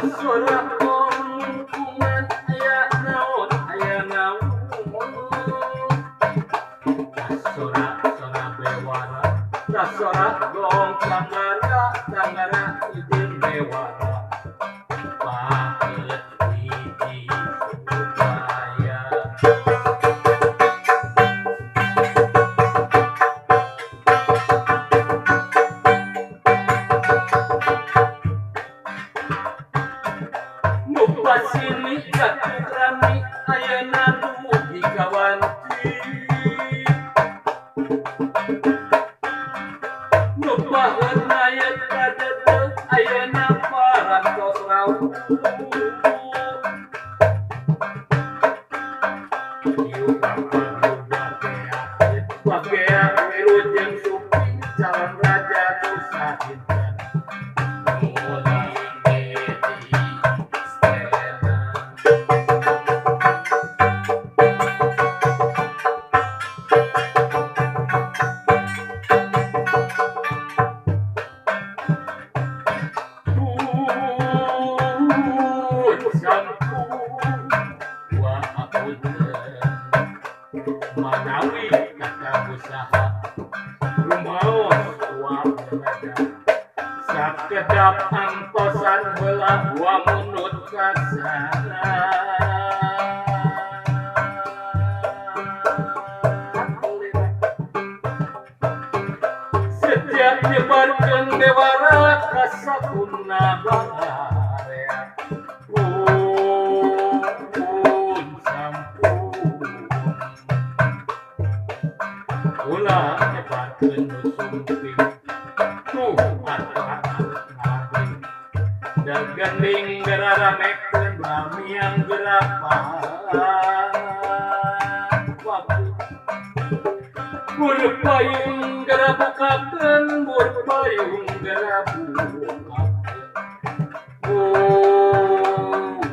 Suara lingkungan aya naon aya naon sora bewara sora gong tanggara tanggara izin bewara pahet hiji supaya Mupasini katurami ayana dugi kawanti Nupahan ayat kadete ayana parantos rau Iu kapan bagea bagea wilujeng supi calon raja nusahinten Manawi kata usaha rumaos uang berada sakedap angtosan belah wa munut kasana setiap nyebarkan dewara kasakuna baharea pun sampun ulah nyebarkan nusumping tuh anak-anak nabi dan gending geraramekeun lamiang gerapan Burpayung gerabukakeun burpayung gerabukakeun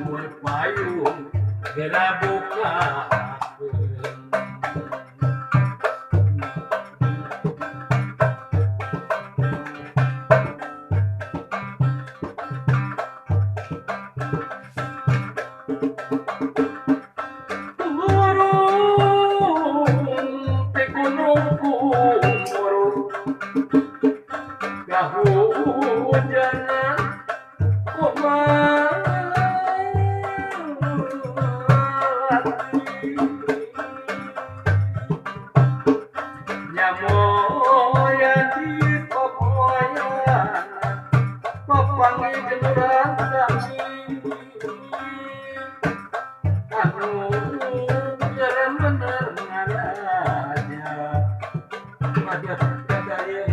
burpayung gerabukakeun Kahujanan komati nyamoya di popoyan papangi gelurang kami anu jalan bener ngaraja Madia kadaya